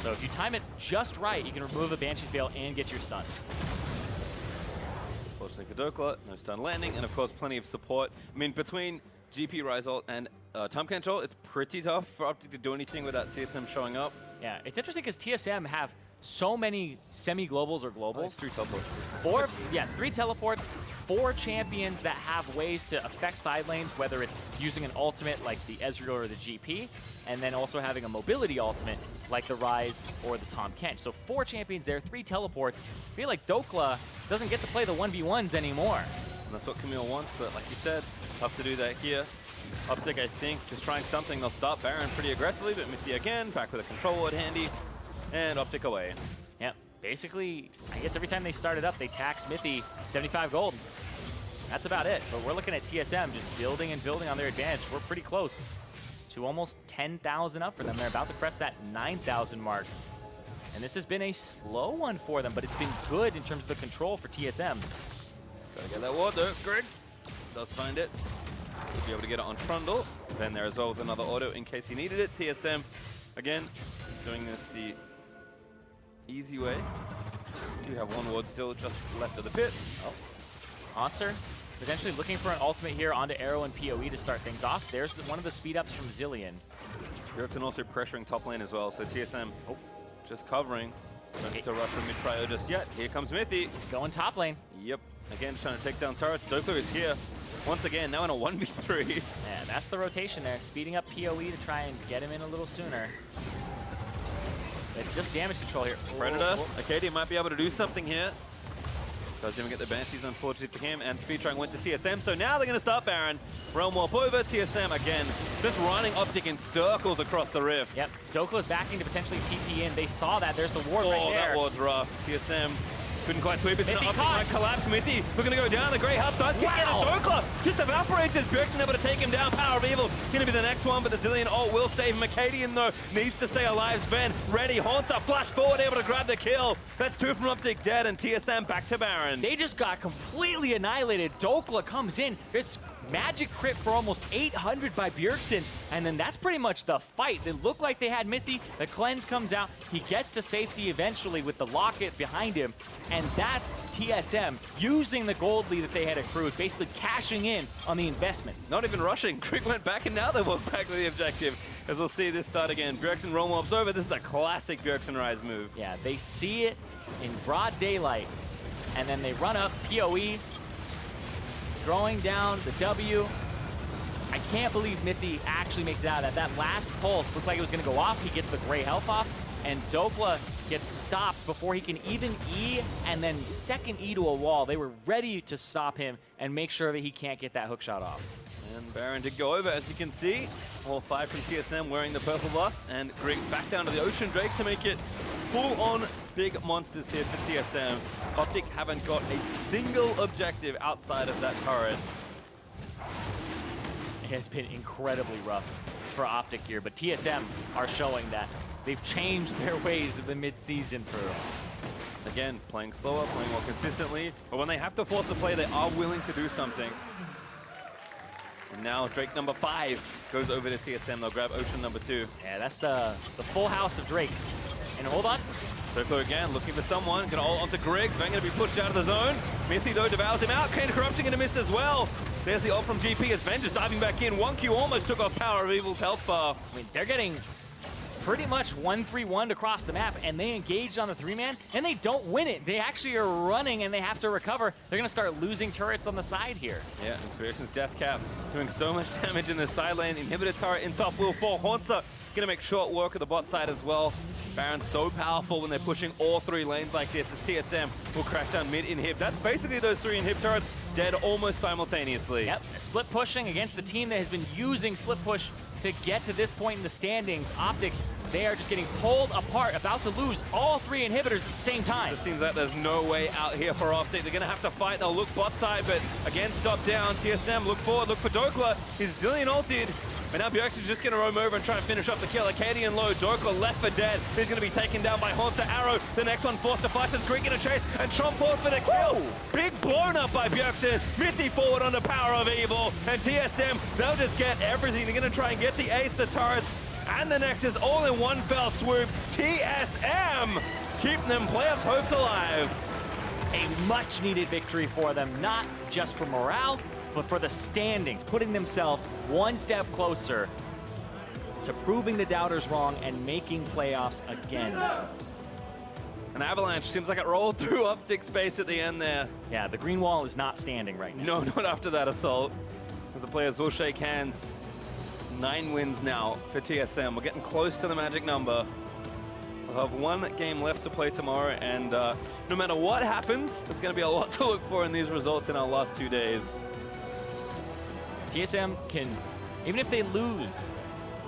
So if you time it just right, you can remove the Banshee's Veil and get your stun. Fortunately for Dokla, no stun landing, and of course plenty of support. I mean, between GP, Rizalt, and time control, it's pretty tough for OpTic to do anything without TSM showing up. Yeah, it's interesting because TSM have so many semi-globals or globals. Oh, it's 3 teleports. 3 teleports, 4 champions that have ways to affect side lanes, whether it's using an ultimate like the Ezreal or the GP, and then also having a mobility ultimate like the Ryze or the Tahm Kench. So 4 champions there, 3 teleports. I feel like Dokla doesn't get to play the 1v1s anymore. And that's what Camille wants, but like you said, tough to do that here. OpTic, I think, just trying something. They'll stop Baron pretty aggressively, but Mithy again, back with a control ward handy, and OpTic away. Yeah, basically, I guess every time they start it up, they tax Mithy 75 gold. That's about it, but we're looking at TSM just building and building on their advantage. We're pretty close to almost 10,000 up for them. They're about to press that 9,000 mark. And this has been a slow one for them, but it's been good in terms of the control for TSM. Gotta get that ward though. Greg does find it. We'll be able to get it on Trundle. Ben there as well with another auto in case he needed it. TSM, again, is doing this the easy way. Do have one ward still just left of the pit. Oh, Answer potentially looking for an ultimate here onto Arrow and PoE to start things off. There's one of the speed ups from Zilean. Bjergsen also pressuring top lane as well, so TSM just covering. Don't need to rush from mid-trio just yet. Here comes Mithy. Going top lane. Yep, again trying to take down turrets. Dokla is here. Once again, now in a 1v3. Yeah, that's the rotation there. Speeding up PoE to try and get him in a little sooner. It's just damage control here. Predator, Acadia might be able to do something here. Doesn't even get the Banshees, unfortunately for him, and Speedtrunk went to TSM, so now they're going to start Baron. Realm Warp over, TSM again, just running OpTic in circles across the Rift. Yep, Dokla's backing to potentially TP in. They saw that. There's the ward right there. That ward's rough. TSM couldn't quite sweep it. Mithy OpTic caught. might collapse. Mithy, we're going to go down. The Grey Hub does kick in, and Dokla just evaporates his Bjergsen, able to take him down. Power of Evil going to be the next one, but the Zillion ult will save him. Acadian, though, needs to stay alive. Sven, ready. Haunter, flash forward, able to grab the kill. That's two from OpTic dead, and TSM back to Baron. They just got completely annihilated. Dokla comes in. It's magic crit for almost 800 by Bjergsen, and then that's pretty much the fight. They look like they had Mithy. The cleanse comes out. He gets to safety eventually with the locket behind him, and that's TSM using the gold lead that they had accrued, basically cashing in on the investments. Not even rushing. Krieg went back, and now they walk back to the objective. As we'll see this start again. Bjergsen roll mobs over. This is a classic Bjergsen Rise move. Yeah, they see it in broad daylight, and then they run up PoE, throwing down the W. I can't believe Mithy actually makes it out of that. That last pulse looked like it was going to go off. He gets the gray health off, and Dokla gets stopped before he can even E, and then second E to a wall. They were ready to stop him and make sure that he can't get that hook shot off. And Baron did go over, as you can see. All five from TSM wearing the purple buff, and Greg back down to the Ocean Drake to make it full-on big monsters here for TSM. OpTic haven't got a single objective outside of that turret. It has been incredibly rough for OpTic here, but TSM are showing that they've changed their ways in the mid-season for them. Again, playing slower, playing more consistently, but when they have to force a play, they are willing to do something. And now Drake number 5 goes over to TSM. They'll grab Ocean number 2. Yeah, that's the full house of Drakes. And hold on. Dokla again, looking for someone. Gonna ult onto Griggs. Van gonna be pushed out of the zone. Mithy, though, devours him out. Kane Corruption gonna miss as well. There's the ult from GP as Ven just diving back in. 1Q almost took off Power of Evil's health bar. I mean, they're getting pretty much 1-3-1 across the map, and they engage on the 3-man, and they don't win it. They actually are running, and they have to recover. They're gonna start losing turrets on the side here. Yeah, and Bjergsen's Death Cap doing so much damage in the side lane. Inhibitor turret in top will fall. Haunter gonna make short work of the bot side as well. Baron's so powerful when they're pushing all 3 lanes like this, as TSM will crash down mid inhib. That's basically those 3 inhib turrets dead almost simultaneously. Yep, split pushing against the team that has been using split push to get to this point in the standings. OpTic, they are just getting pulled apart, about to lose all 3 inhibitors at the same time. It seems like there's no way out here for OpTic. They're gonna have to fight. They'll look bot side, but again, stop down. TSM, look forward, look for Dokla. He's Zillion ulted. But now Bjergsen's just going to roam over and try and finish off the kill. Acadian low, Dokla left for dead. He's going to be taken down by Haunter. Arrow, the next one forced to fight as Greek in a chase, and Chomp forward for the kill. Big blown up by Bjergsen. Mithy forward on the Power of Evil, and TSM, they'll just get everything. They're going to try and get the ace, the turrets, and the Nexus all in one fell swoop. TSM keeping them playoffs hopes alive. A much needed victory for them, not just for morale, but for the standings, putting themselves one step closer to proving the doubters wrong and making playoffs again. An avalanche seems like it rolled through OpTic space at the end there. Yeah, the green wall is not standing right now. No, not after that assault. The players will shake hands. 9 wins now for TSM. We're getting close to the magic number. We'll have 1 game left to play tomorrow, and no matter what happens, there's going to be a lot to look for in these results in our last 2 days. TSM can, even if they lose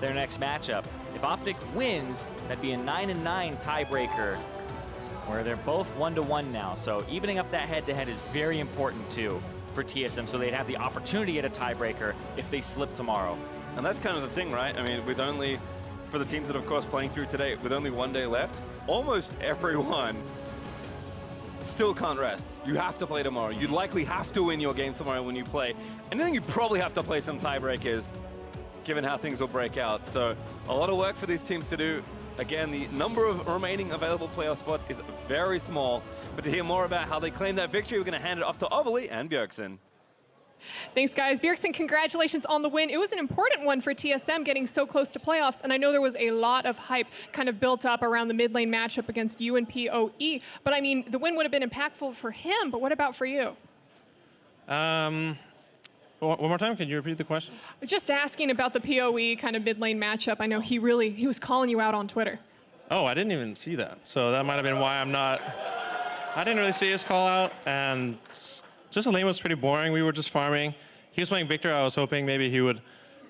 their next matchup, if OpTic wins, that'd be a 9-9 tiebreaker, where they're both 1-1 now. So evening up that head-to-head is very important too for TSM, so they'd have the opportunity at a tiebreaker if they slip tomorrow. And that's kind of the thing, right? I mean, with only, for the teams that of course playing through today, with only 1 day left, almost everyone still can't rest. You have to play tomorrow. You likely have to win your game tomorrow when you play. And then you probably have to play some tiebreakers, given how things will break out. So a lot of work for these teams to do. Again, the number of remaining available playoff spots is very small. But to hear more about how they claim that victory, we're going to hand it off to Overly and Bjergsen. Thanks, guys. Bjergsen, congratulations on the win. It was an important one for TSM, getting so close to playoffs, and I know there was a lot of hype kind of built up around the mid lane matchup against you and PoE, but I mean, the win would have been impactful for him, but what about for you? One more time, can you repeat the question? Just asking about the PoE kind of mid lane matchup. I know he was calling you out on Twitter. Oh, I didn't even see that. So that might have been why I'm not I didn't really see his call out, and just the lane was pretty boring. We were just farming. He was playing Victor. I was hoping maybe he would,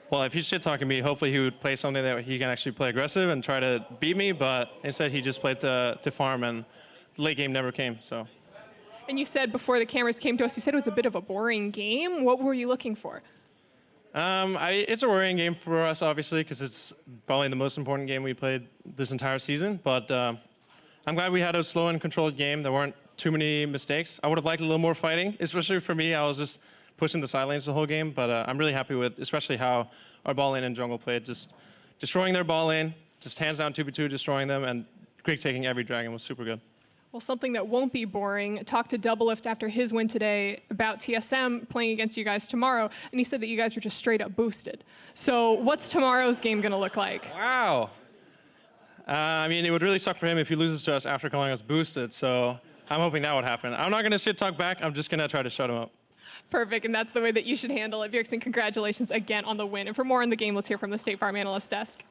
well, if he's shit talking me, hopefully he would play something that he can actually play aggressive and try to beat me. But instead, he just played to farm, and the late game never came. So. And you said before the cameras came to us, you said it was a bit of a boring game. What were you looking for? It's a worrying game for us, obviously, because it's probably the most important game we played this entire season. But I'm glad we had a slow and controlled game. There weren't too many mistakes. I would have liked a little more fighting, especially for me. I was just pushing the side lanes the whole game. But I'm really happy with especially how our ball lane and jungle played. Just destroying their ball lane, just hands down 2v2, destroying them, and Greg taking every dragon was super good. Well, something that won't be boring. Talked to Doublelift after his win today about TSM playing against you guys tomorrow, and he said that you guys were just straight up boosted. So what's tomorrow's game going to look like? Wow. I mean, it would really suck for him if he loses to us after calling us boosted, so I'm hoping that would happen. I'm not going to shit talk back. I'm just going to try to shut him up. Perfect, and that's the way that you should handle it. Bjergsen, congratulations again on the win. And for more on the game, let's hear from the State Farm Analyst Desk.